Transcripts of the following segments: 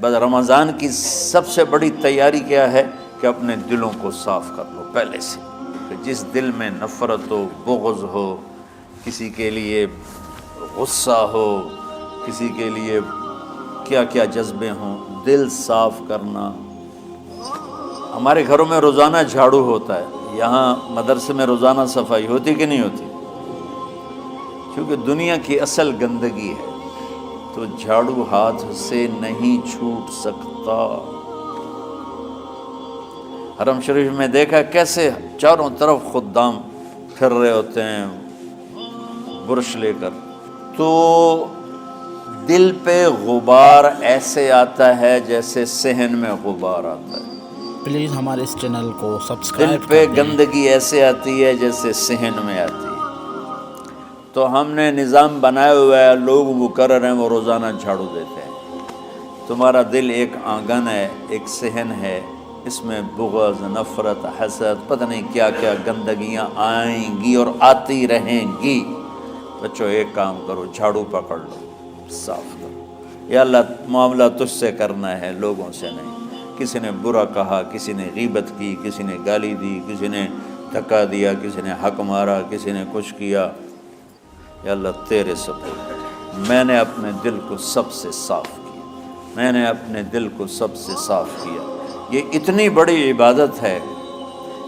بس رمضان کی سب سے بڑی تیاری کیا ہے کہ اپنے دلوں کو صاف کر لو پہلے سے، کہ جس دل میں نفرت ہو، بغض ہو، کسی کے لیے غصہ ہو، کسی کے لیے کیا کیا جذبے ہوں، دل صاف کرنا۔ ہمارے گھروں میں روزانہ جھاڑو ہوتا ہے، یہاں مدرسے میں روزانہ صفائی ہوتی کہ نہیں ہوتی؟ کیونکہ دنیا کی اصل گندگی ہے تو جھاڑو ہاتھ سے نہیں چھوٹ سکتا۔ حرم شریف میں دیکھا کیسے چاروں طرف خدام پھر رہے ہوتے ہیں برش لے کر، تو دل پہ غبار ایسے آتا ہے جیسے صحن میں غبار آتا ہے۔ پلیز ہمارے اس چینل کو دل سبسکرائب پہ کر دیں۔ گندگی ایسے آتی ہے جیسے صحن میں آتی ہے۔ تو ہم نے نظام بنایا ہوا ہے، لوگ مقرر ہیں وہ روزانہ جھاڑو دیتے ہیں۔ تمہارا دل ایک آنگن ہے، ایک صحن ہے، اس میں بغض، نفرت، حسد، پتہ نہیں کیا کیا گندگیاں آئیں گی اور آتی رہیں گی۔ بچوں ایک کام کرو، جھاڑو پکڑ لو، صاف کرو۔ یا اللہ معاملہ تجھ سے کرنا ہے، لوگوں سے نہیں۔ کسی نے برا کہا، کسی نے غیبت کی، کسی نے گالی دی، کسی نے دھکا دیا، کسی نے حق مارا، کسی نے کچھ کیا، یا اللہ تیرے سپرد میں نے اپنے دل کو سب سے صاف کیا، میں نے اپنے دل کو سب سے صاف کیا۔ یہ اتنی بڑی عبادت ہے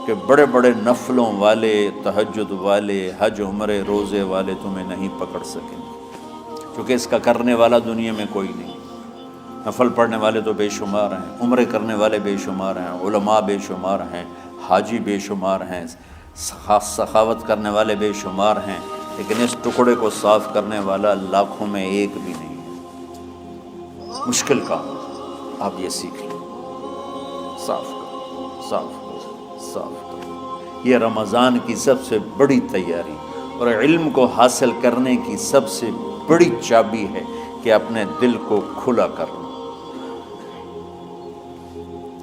کہ بڑے بڑے نفلوں والے، تہجد والے، حج عمرے روزے والے تمہیں نہیں پکڑ سکیں گے، کیونکہ اس کا کرنے والا دنیا میں کوئی نہیں۔ نفل پڑھنے والے تو بے شمار ہیں، عمرے کرنے والے بے شمار ہیں، علماء بے شمار ہیں، حاجی بے شمار ہیں، سخاوت کرنے والے بے شمار ہیں، لیکن اس ٹکڑے کو صاف کرنے والا لاکھوں میں ایک بھی نہیں ہے۔ مشکل کام، آپ یہ سیکھ لیں، صاف کرو، صاف کرو، صاف کرو۔ یہ رمضان کی سب سے بڑی تیاری اور علم کو حاصل کرنے کی سب سے بڑی چابی ہے کہ اپنے دل کو کھلا کر لو۔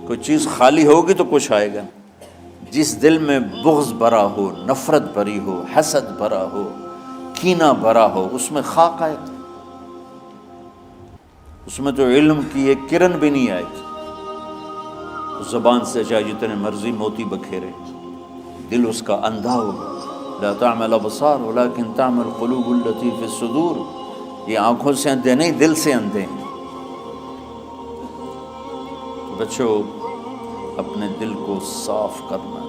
کوئی چیز خالی ہوگی تو کچھ آئے گا۔ جس دل میں بغض بھرا ہو، نفرت بھری ہو، حسد بھرا ہو، کینہ بھرا ہو، اس میں خاک آئے گا، اس میں تو علم کی ایک کرن بھی نہیں آئے گی۔ اس زبان سے چاہے جتنے مرضی موتی بکھیرے، دل اس کا اندھا ہوگا۔ لا تعمل الابصار ولكن تعمل القلوب التي في الصدور۔ یہ آنکھوں سے اندھے نہیں، دل سے اندھے ہیں۔ بچوں اپنے دل کو صاف کرنا۔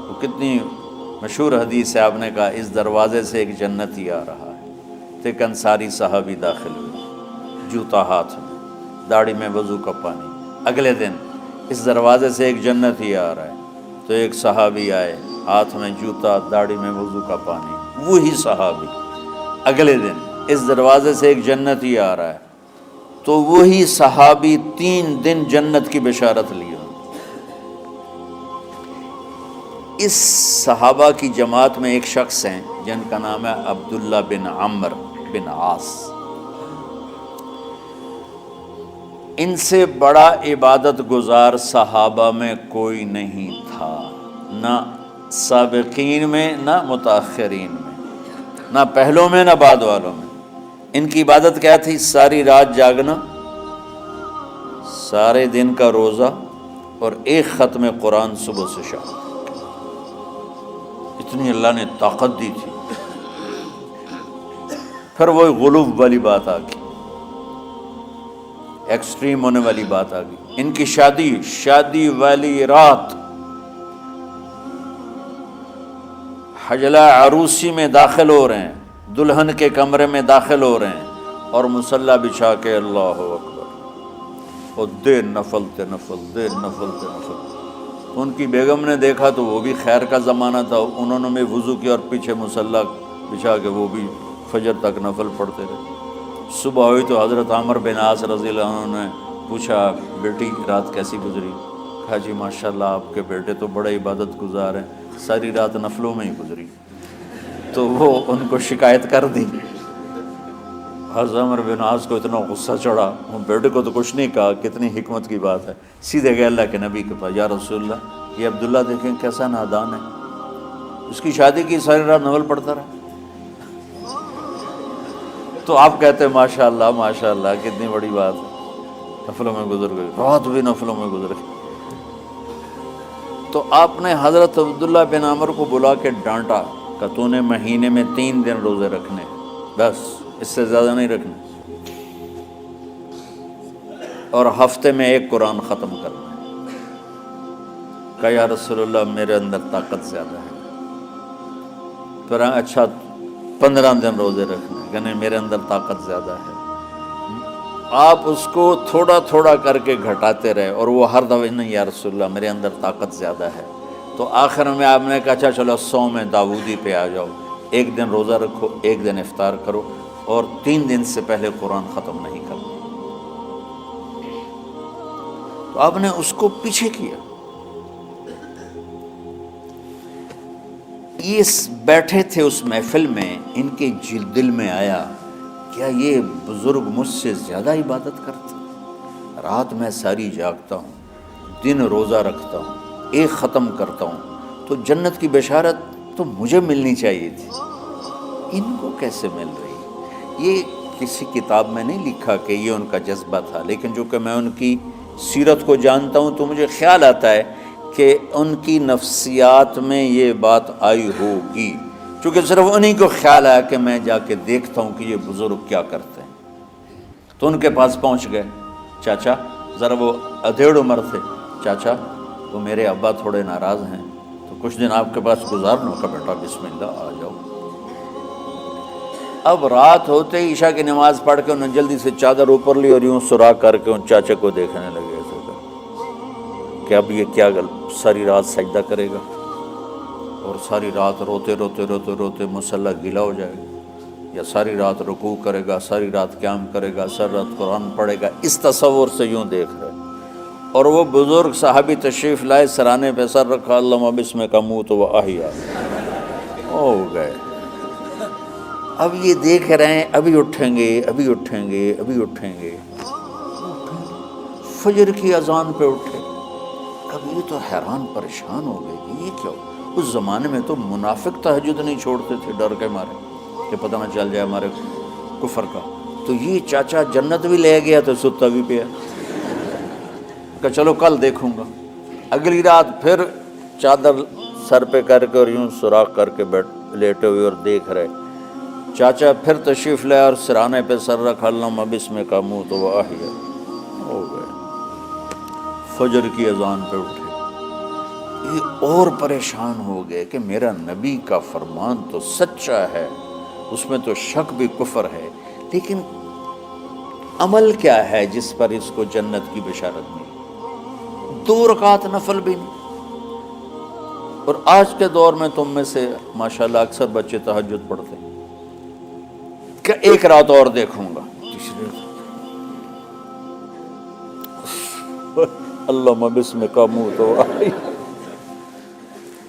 وہ کتنی مشہور حدیث ہے، آپ نے کہا اس دروازے سے ایک جنتی آ رہا ہے۔ تو ایک انصاری صحابی داخل ہوئے، جوتا ہاتھ میں، داڑھی میں وضو کا پانی۔ اگلے دن اس دروازے سے ایک جنتی آ رہا ہے، تو ایک صحابی آئے، ہاتھ میں جوتا، داڑھی میں وضو کا پانی۔ وہی صحابی اگلے دن اس دروازے سے ایک جنتی آ رہا ہے، تو وہی صحابی 3 دن جنت کی بشارت لی۔ اس صحابہ کی جماعت میں ایک شخص ہیں جن کا نام ہے عبداللہ بن عمرو بن عاص۔ ان سے بڑا عبادت گزار صحابہ میں کوئی نہیں تھا، نہ سابقین میں، نہ متاخرین میں، نہ پہلوں میں، نہ بعد والوں میں۔ ان کی عبادت کیا تھی؟ ساری رات جاگنا، سارے دن کا روزہ، اور ایک ختم قرآن صبح سے شام۔ اتنی اللہ نے طاقت دی تھی۔ پھر وہی غلوب والی بات آ گئی، ایکسٹریم ہونے والی بات آ گئی۔ ان کی شادی والی رات حجلہ عروسی میں داخل ہو رہے ہیں، دلہن کے کمرے میں داخل ہو رہے ہیں، اور مصلی بچھا کے اللہ اکبر، اور دیر نفل تے نفل، دیر نفل تے نفل۔ ان کی بیگم نے دیکھا تو وہ بھی خیر کا زمانہ تھا، انہوں نے بھی وضو کیا اور پیچھے مصلی بچھا کے وہ بھی فجر تک نفل پڑھتے رہے۔ صبح ہوئی تو حضرت عمرو بن عاص رضی اللہ عنہ نے پوچھا، بیٹی رات کیسی گزری؟ کہا جی ماشاءاللہ آپ کے بیٹے تو بڑے عبادت گزار ہیں، ساری رات نفلوں میں ہی گزری۔ تو وہ ان کو شکایت کر دی۔ حضرت عمرو بن عاص کو اتنا غصہ چڑھا، وہ بیٹے کو تو کچھ نہیں کہا، کتنی حکمت کی بات ہے، سیدھے گئے اللہ کے نبی کے پاس، یا رسول اللہ یہ عبداللہ دیکھیں کیسا نادان ہے، اس کی شادی کی ساری رات نفل پڑھتا رہا۔ تو آپ کہتے ہیں ماشاءاللہ ماشاءاللہ کتنی بڑی بات ہے۔ نفلوں میں گزر گئی، رات بھی نفلوں میں گزر گئی۔ تو آپ نے حضرت عبداللہ بن عمر کو بلا کے ڈانٹا کہ تو نے مہینے میں 3 دن روزے رکھنے، بس اس سے زیادہ نہیں رکھنے، اور ہفتے میں 1 قرآن ختم کرنا ہے۔ کہا یا رسول اللہ میرے اندر طاقت زیادہ ہے۔ پھر اچھا 15 دن روزے رکھنے، کہنے میرے اندر طاقت زیادہ ہے۔ آپ اس کو تھوڑا تھوڑا کر کے گھٹاتے رہے، اور وہ ہر دفعہ نہیں یا رسول اللہ میرے اندر طاقت زیادہ ہے۔ تو آخر میں آپ نے کہا اچھا چلو صوم داؤدی پہ آ جاؤ، 1 دن روزہ رکھو، 1 دن افطار کرو، اور 3 دن سے پہلے قرآن ختم نہیں کرنا۔ تو آپ نے اس کو پیچھے کیا۔ یہ بیٹھے تھے اس محفل میں، ان کے دل میں آیا کیا یہ بزرگ مجھ سے زیادہ عبادت کرتا؟ رات میں ساری جاگتا ہوں، دن روزہ رکھتا ہوں، 1 ختم کرتا ہوں، تو جنت کی بشارت تو مجھے ملنی چاہیے تھی، ان کو کیسے مل رہی؟ یہ کسی کتاب میں نہیں لکھا کہ یہ ان کا جذبہ تھا، لیکن جو کہ میں ان کی سیرت کو جانتا ہوں تو مجھے خیال آتا ہے کہ ان کی نفسیات میں یہ بات آئی ہوگی، چونکہ صرف انہیں کو خیال آیا کہ میں جا کے دیکھتا ہوں کہ یہ بزرگ کیا کرتے ہیں۔ تو ان کے پاس پہنچ گئے، چاچا، ذرا وہ ادھیڑ عمر تھے، چاچا وہ میرے ابا تھوڑے ناراض ہیں، تو کچھ دن آپ کے پاس گزارنا کا بیٹا، بسم اللہ آ جاؤ۔ اب رات ہوتے ہی عشاء کی نماز پڑھ کے انہوں نے جلدی سے چادر اوپر لی اور یوں سراغ کر کے ان چاچا کو دیکھنے لگے ایسے کر کہ اب یہ کیا ساری رات سجدہ کرے گا، اور ساری رات روتے روتے روتے روتے مصلی گیلا ہو جائے گا، یا ساری رات رکوع کرے گا، ساری رات قیام کرے گا، ساری رات قرآن پڑھے گا، اس تصور سے یوں دیکھ رہے۔ اور وہ بزرگ صحابی تشریف لائے، سرانے پہ سر رکھا، اللہم بسمک اموت و احیا، ہو گئے۔ اب یہ دیکھ رہے ہیں ابھی اٹھیں گے، ابھی اٹھیں گے، ابھی اٹھیں گے، فجر کی اذان پہ اٹھے۔ اب یہ تو حیران پریشان ہو گئے کہ یہ کیا ہو؟ اس زمانے میں تو منافق تہجد نہیں چھوڑتے تھے ڈر کے مارے کہ پتہ نہ چل جائے ہمارے کفر کا۔ تو یہ چاچا جنت بھی لے گیا تو ستا بھی پیا کہ چلو کل دیکھوں گا۔ اگلی رات پھر چادر سر پہ کر کے اور یوں سوراخ کر کے لیٹے ہوئے اور دیکھ رہے۔ چاچا پھر تشریف لائے اور سرانے پہ سر رکھا، اللہم بسمک اموت و احیا، ہو گئے۔ فجر کی اذان پہ اٹھے، یہ اور پریشان ہو گئے کہ میرا نبی کا فرمان تو سچا ہے، اس میں تو شک بھی کفر ہے، لیکن عمل کیا ہے جس پر اس کو جنت کی بشارت ملی؟ 2 رکعت نفل بھی نہیں۔ اور آج کے دور میں تم میں سے ماشاءاللہ اکثر بچے تہجد پڑھتے ہیں کہ 1 رات اور دیکھوں گا، تیسری اللہم بسمک اموت و احیا،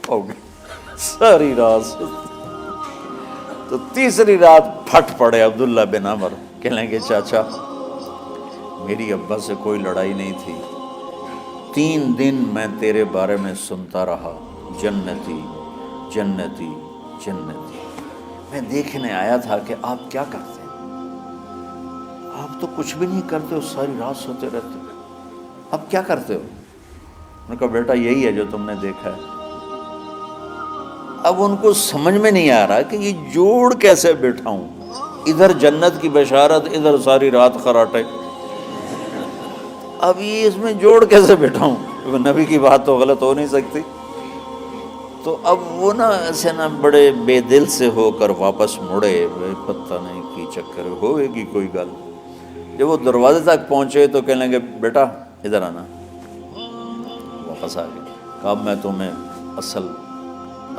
ہو گئی ساری رات۔ تو تیسری رات پھٹ پڑے عبداللہ بن عمر، کہنے لگے چاچا میری ابا سے کوئی لڑائی نہیں تھی، 3 دن میں تیرے بارے میں سنتا رہا، جنتی جنتی جنتی۔ میں دیکھنے آیا تھا کہ آپ کیا کرتے ہیں، آپ تو کچھ بھی نہیں کرتے ہو، ساری رات سوتے رہتے ہو، اب کیا کرتے ہو؟ میں نے کہا بیٹا یہی ہے جو تم نے دیکھا ہے۔ اب ان کو سمجھ میں نہیں آ رہا کہ یہ جوڑ کیسے بٹھاؤں، ادھر جنت کی بشارت، ادھر ساری رات خراٹے، اب یہ اس میں جوڑ کیسے بٹھاؤں؟ نبی کی بات تو غلط ہو نہیں سکتی۔ تو اب وہ نا ایسے نا بڑے بے دل سے ہو کر واپس مڑے، پتہ نہیں کی چکر ہوئے گی کوئی گل۔ جب وہ دروازے تک پہنچے تو کہنے لگے بیٹا ادھر آنا، واپس آ گئے۔ کہ اب میں تمہیں اصل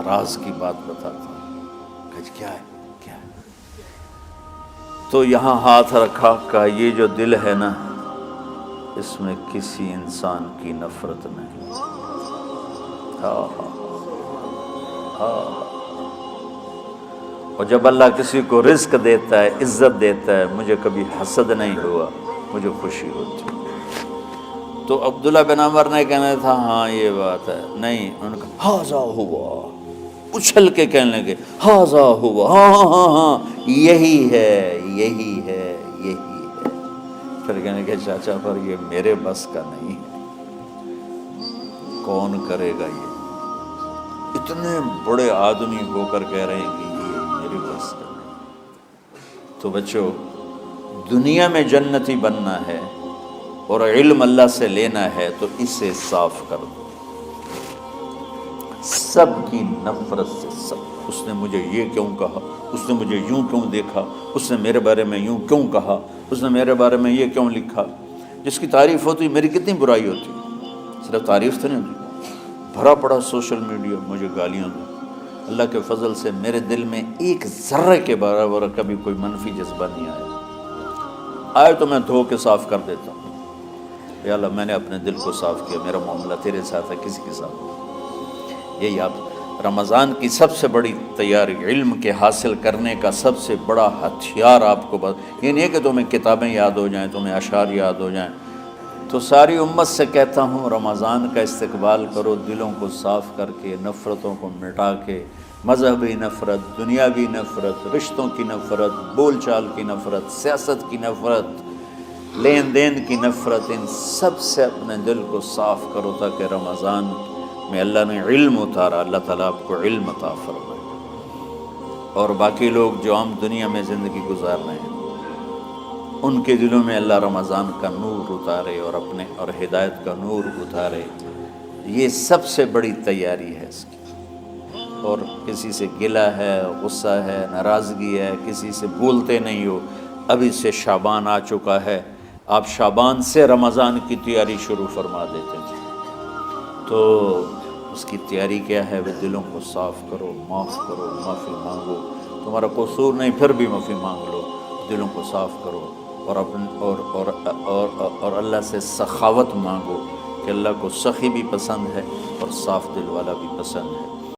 راز کی بات بتاتا ہوں۔ کہ کیا ہے کیا ہے؟ تو یہاں ہاتھ رکھا، کہ یہ جو دل ہے نا اس میں کسی انسان کی نفرت نہیں۔ اور جب اللہ کسی کو رزق دیتا ہے، عزت دیتا ہے، مجھے کبھی حسد نہیں ہوا، مجھے خوشی ہوتی۔ تو عبداللہ بن عمر نے کہنا تھا ہاں یہ بات ہے، نہیں، انہوں نے کہا ہاذا ہوا، اچھل کے کہنے لگے ہاذا ہوا، ہاں ہاں ہاں ہاں یہی ہے یہی ہے یہی ہے۔ پھر کہنے کہ چاچا پر یہ میرے بس کا نہیں ہے، کون کرے گا یہ؟ اتنے بڑے آدمی ہو کر کہہ رہے ہیں کہ یہ میرے بس کا نہیں۔ تو بچوں، دنیا میں جنتی بننا ہے اور علم اللہ سے لینا ہے تو اسے صاف کر دو، سب کی نفرت سے۔ سب، اس نے مجھے یہ کیوں کہا، اس نے مجھے یوں کیوں دیکھا، اس نے میرے بارے میں یوں کیوں کہا، اس نے میرے بارے میں یہ کیوں لکھا۔ جس کی تعریف ہوتی میری کتنی برائی ہوتی، صرف تعریف تو نہیں ہوتی، بھرا پڑا سوشل میڈیا مجھے گالیاں دو۔ اللہ کے فضل سے میرے دل میں ایک ذرے کے برابر کبھی کوئی منفی جذبہ نہیں آیا تو میں دھو کے صاف کر دیتا ہوں۔ یا اللہ میں نے اپنے دل کو صاف کیا، میرا معاملہ تیرے ساتھ ہے، کسی کے ساتھ نہیں۔ یہی آپ رمضان کی سب سے بڑی تیاری، علم کے حاصل کرنے کا سب سے بڑا ہتھیار آپ کو یہ نہیں ہے کہ تمہیں کتابیں یاد ہو جائیں، تمہیں اشعار یاد ہو جائیں۔ تو ساری امت سے کہتا ہوں رمضان کا استقبال کرو، دلوں کو صاف کر کے، نفرتوں کو مٹا کے، مذہبی نفرت، دنیاوی نفرت، رشتوں کی نفرت، بول چال کی نفرت، سیاست کی نفرت، لین دین کی نفرت، ان سب سے اپنے دل کو صاف کرو تاکہ رمضان میں اللہ نے علم اتارا، اللہ تعالیٰ آپ کو علم عطا فرمائے، اور باقی لوگ جو عام دنیا میں زندگی گزار رہے ہیں ان کے دلوں میں اللہ رمضان کا نور اتارے اور ہدایت کا نور اتارے۔ یہ سب سے بڑی تیاری ہے اس کی۔ اور کسی سے گلہ ہے، غصہ ہے، ناراضگی ہے، کسی سے بولتے نہیں ہو، ابھی سے شعبان آ چکا ہے، آپ شعبان سے رمضان کی تیاری شروع فرما دیتے ہیں، تو اس کی تیاری کیا ہے؟ وہ دلوں کو صاف کرو، معاف کرو، معافی مانگو، تمہارا قصور نہیں پھر بھی معافی مانگ لو، دلوں کو صاف کرو، اور اللہ سے سخاوت مانگو کہ اللہ کو سخی بھی پسند ہے اور صاف دل والا بھی پسند ہے۔